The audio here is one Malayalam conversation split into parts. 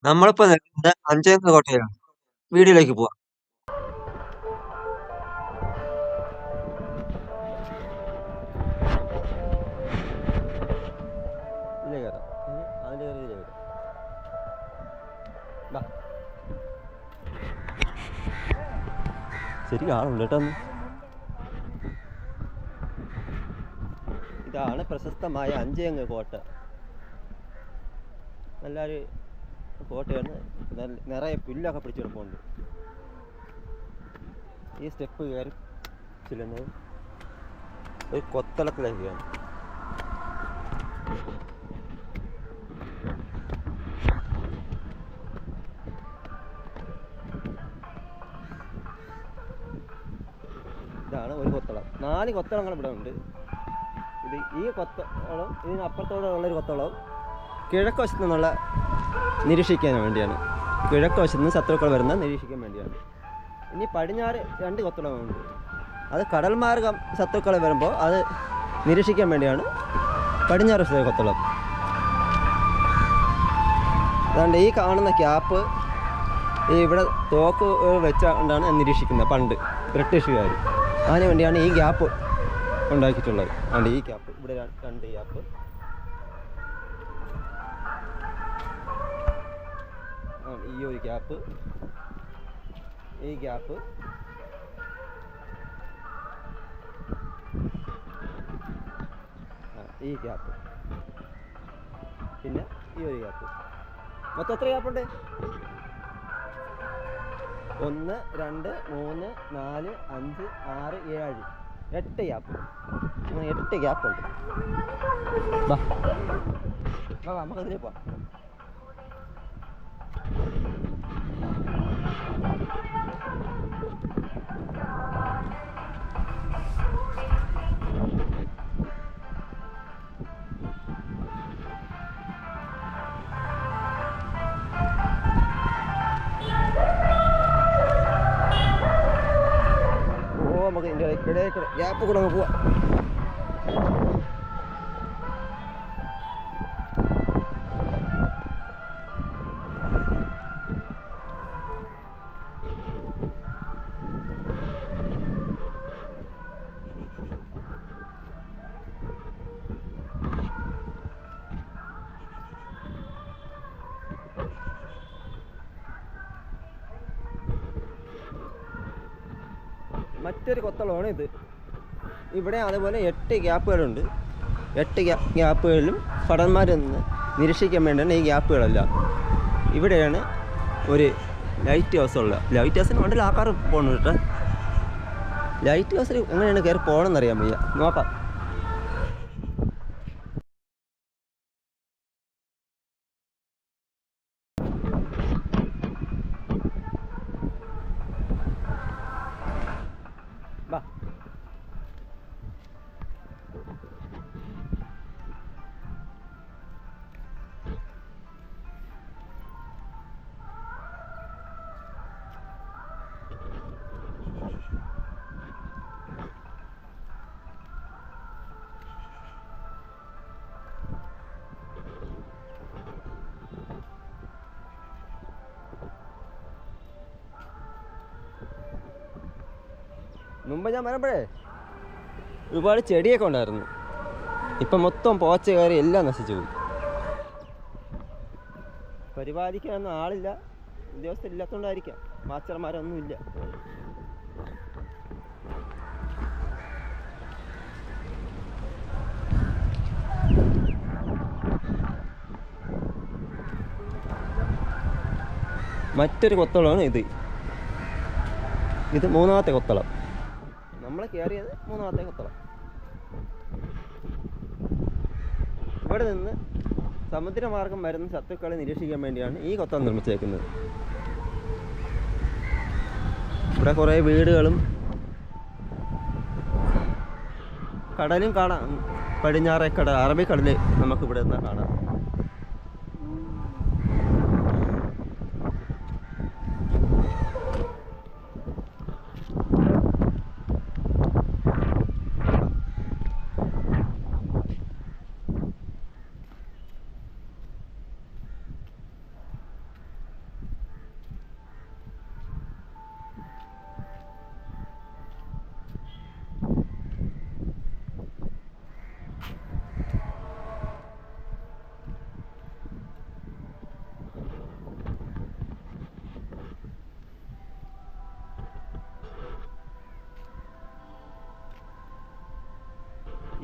നമ്മളിപ്പോ നിൽക്കുന്നത് അഞ്ചേക്കർ കോട്ടയിലാണ്. വീഡിയോയിലേക്ക് പോവാം. ഇതിലേ കയറാം. അതിൻ്റെ കയറി ഇതിലേ കയറാം. ശരി ആളുണ്ട് കേട്ടോ. ഇതാണ് പ്രശസ്തമായ അഞ്ചേങ്ങ് കോട്ട. നല്ലൊരു കോട്ടയാണ്. നിറയെ പുല്ലൊക്കെ പിടിച്ച് കിടപ്പുണ്ട്. ഈ സ്റ്റെപ്പ് കയറി ചെല്ലുന്നത് ഒരു കൊത്തളത്തിലേക്കാണ്. ഇതാണ് ഒരു കൊത്തളം. 4 കൊത്തളങ്ങൾ ഇവിടെ ഉണ്ട്. ഈ കൊത്തളം ഇതിനപ്പുറത്തോടെ ഉള്ളൊരു കൊത്തളം കിഴക്ക് വശത്തു നിന്നുള്ള നിരീക്ഷിക്കാൻ വേണ്ടിയാണ്. കിഴക്ക് വശത്ത് നിന്ന് ശത്രുക്കൾ വരുന്ന നിരീക്ഷിക്കാൻ വേണ്ടിയാണ്. ഇനി പടിഞ്ഞാറ് 2 കൊത്തളമുണ്ട്. അത് കടൽ മാർഗം ശത്രുക്കൾ വരുമ്പോൾ അത് നിരീക്ഷിക്കാൻ വേണ്ടിയാണ് പടിഞ്ഞാറ് വശത്തെ കൊത്തളം. അതുകൊണ്ട് ഈ കാണുന്ന ക്യാപ്പ് ഇവിടെ തോക്ക് വെച്ചുകൊണ്ടാണ് നിരീക്ഷിക്കുന്നത്. പണ്ട് ബ്രിട്ടീഷുകാർ അതിന് വേണ്ടിയാണ് ഈ ഗ്യാപ്പ് ഉണ്ടാക്കിയിട്ടുള്ളത്. അതുകൊണ്ട് ഈ ക്യാപ്പ് ഇവിടെ 2 ക്യാപ്പ്. ഈ ഒരു ഗ്യാപ്പ്, ഈ ഗ്യാപ്പ്, ഈ ഗ്യാപ്പ്, പിന്നെ ഈ ഒരു ഗ്യാപ്പ്. മൊത്തം എത്ര ഗ്യാപ്പുണ്ട്? 1 2 3 4 5 6 7 8 ഗ്യാപ്പ്. അങ്ങനെ 8 ഗ്യാപ്പുണ്ട്. നമുക്കതിലേ പോവാം. നമുക്ക് ഇതിൻ്റെ ഇടയിൽ കൂടെ ഗ്യാപ്പ് കൂടെ നമുക്ക് പോവാം. മറ്റൊരു കൊത്തളമാണ് ഇത്. ഇവിടെ അതുപോലെ 8 ഗ്യാപ്പുകളുണ്ട്. 8 ഗ്യാപ്പുകളിലും ഭടന്മാരിൽ നിന്ന് നിരീക്ഷിക്കാൻ വേണ്ടിയാണ് ഈ ഗ്യാപ്പുകളെല്ലാം. ഇവിടെയാണ് ഒരു ലൈറ്റ് ഹൗസ് ഉള്ളത്. ലൈറ്റ് ഹൗസിന് വേണ്ടി ആൾക്കാർ പോകണം കേട്ടോ. ലൈറ്റ് ഹൗസിൽ എങ്ങനെയാണ് കയറി പോകണമെന്നറിയാൻ വയ്യ. നോക്കാം. മുമ്പ് ഞാൻ വരുമ്പോഴേ ഒരുപാട് ചെടിയൊക്കെ ഉണ്ടായിരുന്നു. ഇപ്പം മൊത്തം പോച്ച കയറി എല്ലാം നശിച്ചു പോയി. പരിപാലിക്കാനൊന്നും ആളില്ല. ഉദ്യോഗസ്ഥരില്ലാത്തതുകൊണ്ടായിരിക്കാം. മാസ്റ്റർമാരൊന്നുമില്ല. മറ്റൊരു കൊത്തളമാണ് ഇത്. ഇത് 3ാമത്തെ കൊത്തളം. നമ്മൾ കയറിയത് 3ാമത്തെ കൊത്തളം. ഇവിടെ നിന്ന് സമുദ്രമാർഗം വരുന്ന ശത്രുക്കളെ നിരീക്ഷിക്കാൻ വേണ്ടിയാണ് ഈ കൊത്തളം നിർമ്മിച്ചേക്കുന്നത്. ഇവിടെ കുറേ വീടുകളും കടലും കാണാം. പടിഞ്ഞാറേക്കടൽ, അറബിക്കടൽ നമുക്കിവിടെ നിന്ന് കാണാം.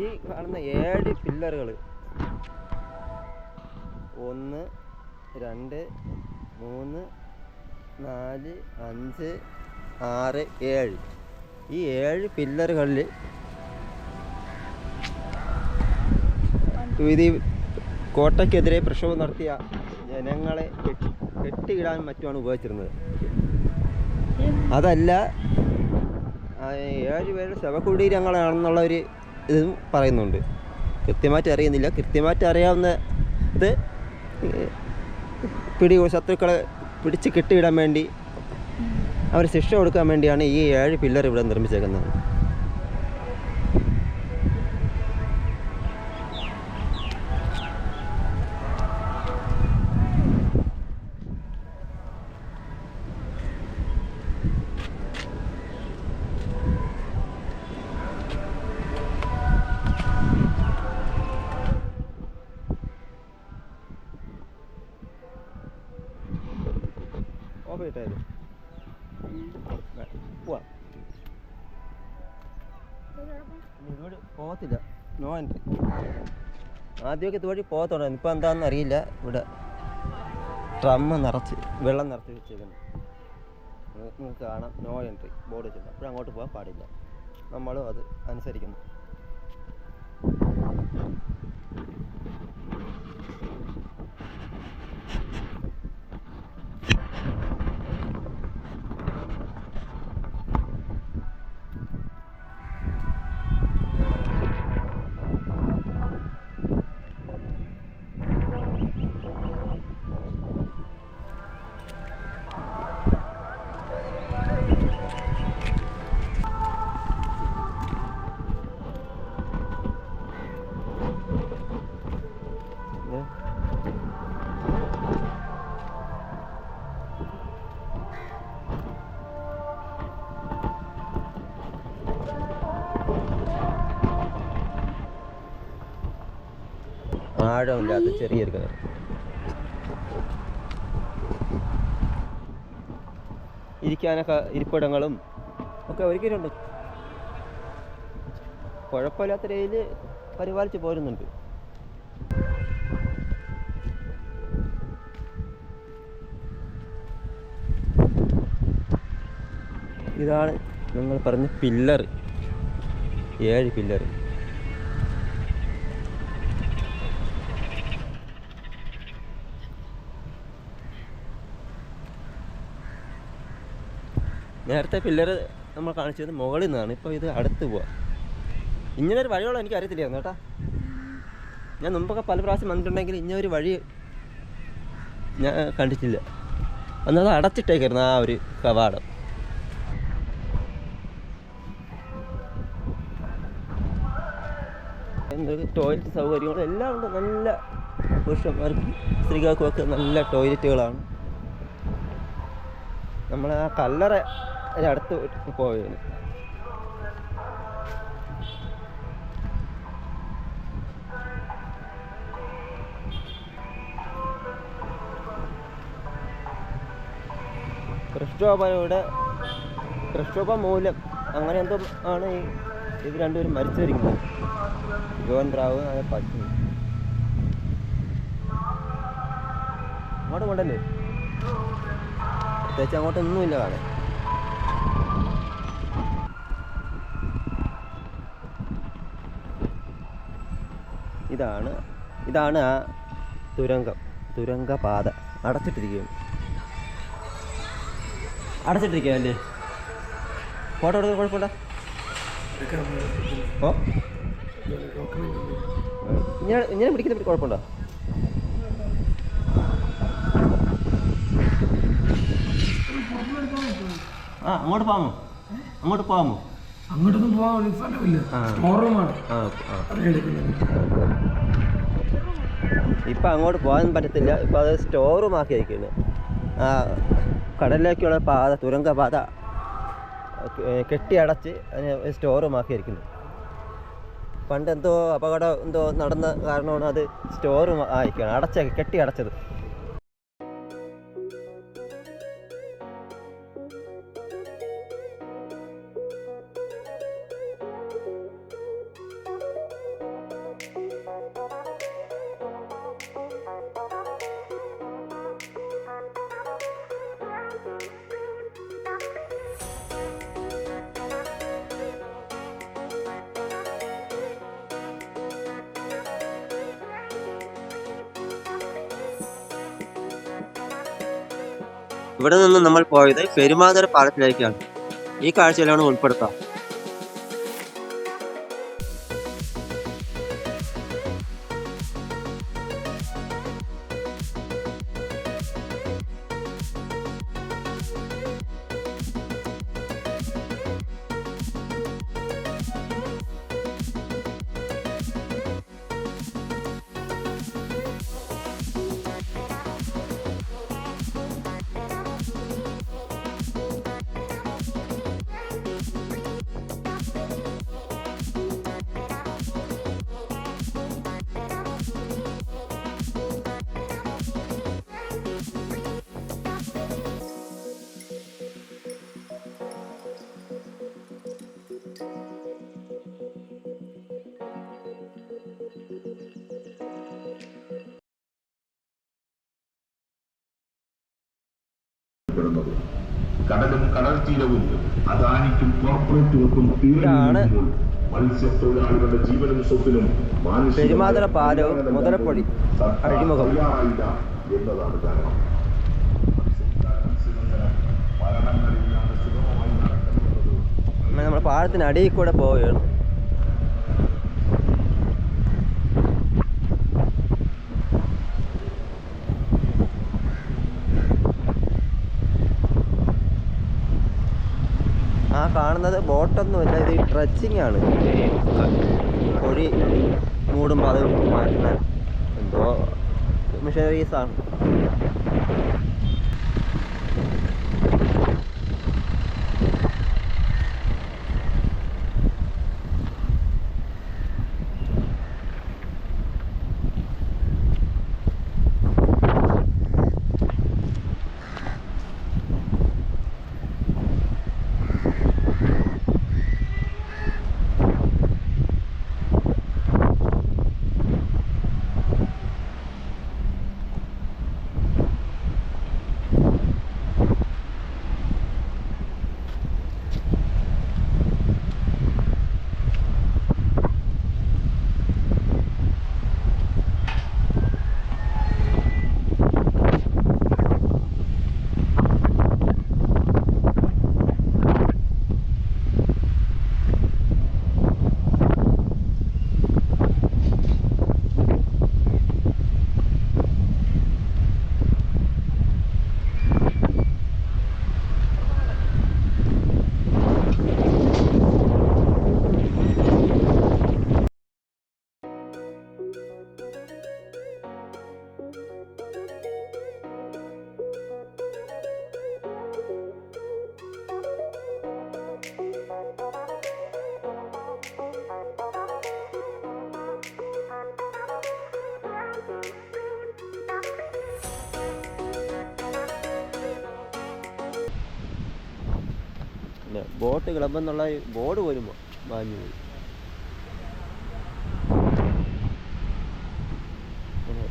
ഈ കാണുന്ന 7 പില്ലറുകൾ 1 2 3 4 5 6 7 ഈ 7 പില്ലറുകളിൽ ഇത് കോട്ടയ്ക്കെതിരെ പ്രക്ഷോഭം നടത്തിയ ജനങ്ങളെ കെട്ടിയിടാൻ മറ്റുമാണ് ഉപയോഗിച്ചിരുന്നത്. അതല്ല 7 പേരുടെ ശവകുടീരങ്ങളാണെന്നുള്ള ഒരു ഇതും പറയുന്നുണ്ട്. കൃത്യമായിട്ട് അറിയുന്നില്ല. കൃത്യമായിട്ട് അറിയാവുന്ന ഇത് ശത്രുക്കളെ പിടിച്ച് കെട്ടിയിടാൻ വേണ്ടി അവർ ശിക്ഷ കൊടുക്കാൻ വേണ്ടിയാണ് ഈ 7 പില്ലർ ഇവിടെ നിർമ്മിച്ചേക്കുന്നത്. ഓഫായിട്ടായിരുന്നു പോവാം. ഇതുവഴി പോകത്തില്ല. No entry. ആദ്യമൊക്കെ ഇതുവഴി പോകത്തുണ്ടായിരുന്നു. ഇപ്പം എന്താണെന്ന് അറിയില്ല. ഇവിടെ വെള്ളം നിറച്ച് വെച്ചേക്കുന്നു. നിങ്ങൾക്ക് കാണാം നോ എൻട്രി ബോർഡ് വെച്ചിട്ടുണ്ട്. അപ്പോൾ അങ്ങോട്ട് പോകാൻ പാടില്ല. നമ്മളും അത് അനുസരിക്കുന്നു. ആഴമില്ലാത്ത ചെറിയൊരു കിണർ. ഇരിക്കാനൊക്കെ ഇരിപ്പിടങ്ങളും ഒക്കെ ഒരുക്കിയിട്ടുണ്ട്. കുഴപ്പമില്ലാത്ത രീതിയിൽ പരിപാലിച്ച് പോരുന്നുണ്ട്. ഇതാണ് നിങ്ങൾ പറഞ്ഞ പില്ലർ, 7 പില്ലർ. നേരത്തെ പില്ലർ നമ്മൾ കാണിച്ചത് മുകളിൽ നിന്നാണ്. ഇപ്പോൾ ഇത് അടുത്ത് പോവാം. ഇങ്ങനൊരു വഴിയോളം എനിക്ക് അറിയത്തില്ലായിരുന്നു കേട്ടോ. ഞാൻ മുമ്പൊക്കെ പല പ്രാവശ്യം വന്നിട്ടുണ്ടെങ്കിൽ ഇങ്ങനൊരു വഴി ഞാൻ കണ്ടിട്ടില്ല. അന്നത് അടച്ചിട്ടേക്കായിരുന്നു ആ ഒരു കവാടം. ടോയ്ലറ്റ് സൗകര്യങ്ങളും എല്ലാം ഉണ്ട്. നല്ല പുരുഷന്മാർക്കും സ്ത്രീകൾക്കും ഒക്കെ നല്ല ടോയ്ലറ്റുകളാണ്. നമ്മൾ ആ കല്ലറ അടുത്ത് പോവുകയാണ്. ക്രിസ്റ്റോഫ മൂലം അങ്ങനെ എന്തോ ആണ് ഇത് രണ്ടുപേരും മരിച്ചിരിക്കുന്നത്. ജോൺ ബ്രാവ് പറ്റി അങ്ങോട്ട് കൊണ്ടല്ലേ, പ്രത്യേകിച്ച് അങ്ങോട്ടൊന്നുമില്ല കാണാൻ. ഇതാണ് ആ തുരങ്കപാത. അടച്ചിട്ടിരിക്കുകയല്ലേ. ഫോട്ടോ എടുക്കാൻ കുഴപ്പമില്ല. ഓ ഇങ്ങനെ പിടിക്കുന്ന കുഴപ്പമുണ്ടോ? അങ്ങോട്ട് പോകാമോ? അങ്ങോട്ടൊന്നും പോകാൻ സ്ഥലമില്ല. ഇപ്പം അങ്ങോട്ട് പോകാൻ പറ്റത്തില്ല. ഇപ്പം അത് സ്റ്റോർ റൂം ആക്കി വയ്ക്കുന്നത്. കടലിലേക്കുള്ള പാത, തുരങ്കപാത കെട്ടിയടച്ച് അതിന് സ്റ്റോർ റൂം ആക്കി വയ്ക്കുന്നത്. പണ്ട് എന്തോ അപകടം നടന്ന കാരണമാണ് അത് സ്റ്റോർ റൂം ആയിരിക്കുകയാണ്, കെട്ടി അടച്ചത്. ഇവിടെ നിന്ന് നമ്മൾ പോയത് പെരുമാതുര പാലത്തിലേക്കാണ്. ഈ കാഴ്ചയിലാണ് ഉൾപ്പെടുത്താം. കടലും കടൽ തീരവും അദാനിക്കും കോർപ്പറേറ്റുകൾക്കും തീരുമ്പോൾ മത്സ്യത്തൊഴിലാളികളുടെ ജീവനും സ്വത്തിനും പെരുമാതുര പാലവും മുതലപ്പൊടി അഴിമുഖം എന്നതാണ് കാരണം. നമ്മൾ പാലത്തിനടിയിൽ കൂടെ പോവുകയാണ്. ആ കാണുന്നത് ബോട്ടൊന്നുമില്ല, ഇത് ട്രച്ചിങ് ആണ്. പൊഴി മൂടുമ്പോൾ അത് മാറ്റുന്ന എന്തോ മിഷനറീസാണ്. പിന്നെ ബോട്ട് കിളമ്പെന്നുള്ള ബോർഡ് പോലും മാഞ്ഞു പോയി.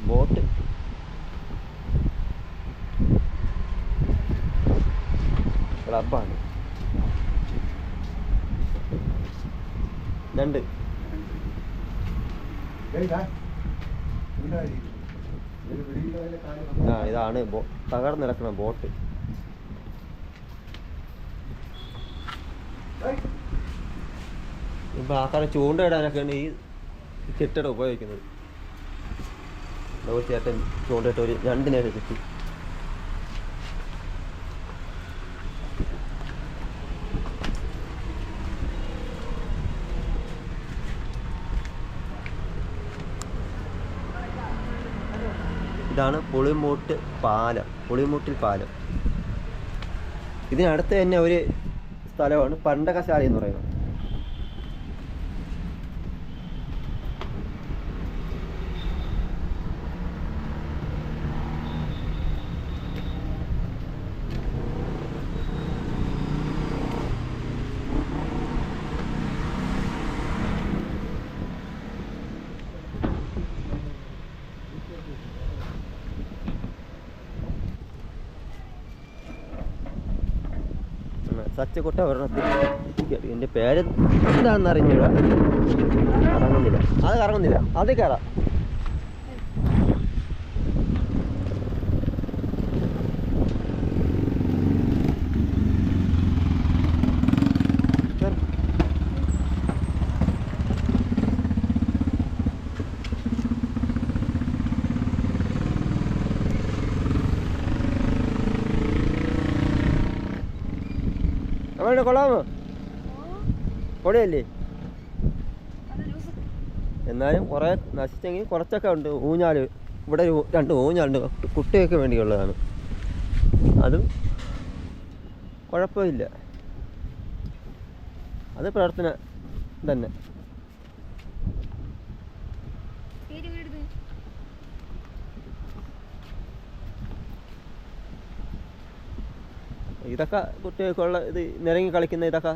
ബോട്ട് ക്ലബാണ്. രണ്ട് ഇതാണ് തകർന്നിടക്കുന്ന ബോട്ട്. ഇപ്പൊ ആൾക്കാരെ ചൂണ്ടയിടാനൊക്കെയാണ് ഈ ചിട്ടട ഉപയോഗിക്കുന്നത്. ചേട്ടൻ ചൂണ്ടയിട്ട് ഒരു 2 നേരം കിട്ടി. ഇതാണ് പുളിമൂട്ടിൽ പാലം. ഇതിനടുത്ത് തന്നെ ഒരു സ്ഥലമാണ് പണ്ടകശാല എന്ന് പറയുന്നത്. സച്ചക്കൊട്ട ഒരെണ്ണത്തിൽ എൻ്റെ പേര് എന്താണെന്ന് അറിഞ്ഞില്ല. കറങ്ങുന്നില്ല അത് കയറാം. അങ്ങനെ കൊള്ളാമോ? പൊടിയല്ലേ? എന്നാലും കുറേ നശിച്ചെങ്കിൽ കുറച്ചൊക്കെ ഉണ്ട്. ഊഞ്ഞാൽ ഇവിടെ 2 ഊഞ്ഞാലുണ്ട്, കുട്ടികൾക്ക് വേണ്ടിയുള്ളതാണ്. അതും കുഴപ്പമില്ല, അത് പ്രവർത്തന തന്നെ. ഇതൊക്കെ കുട്ടികൾക്കുള്ള ഇത് നിരങ്ങി കളിക്കുന്ന ഇതൊക്കെ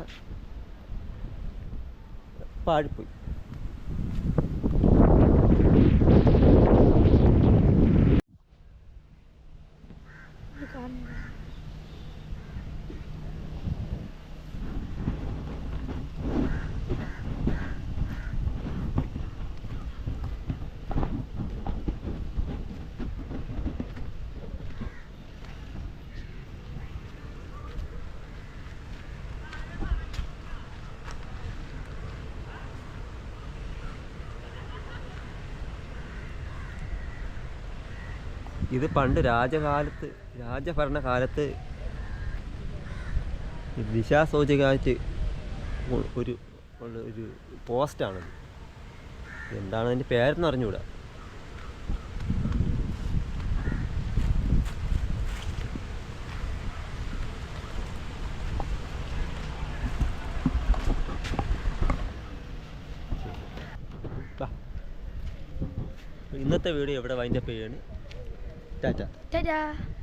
പാഴിപ്പോയി. ഇത് പണ്ട് രാജഭരണകാലത്ത് ദിശാസൂചകമായിട്ട് ഒരു പോസ്റ്റാണത്. എന്താണ് അതിൻ്റെ പേരെന്ന് അറിഞ്ഞുകൂടാ. ഇന്നത്തെ വീഡിയോ ഇവിടെ വൈൻഡപ്പ് ചെയ്യാണ്. ടാറ്റ.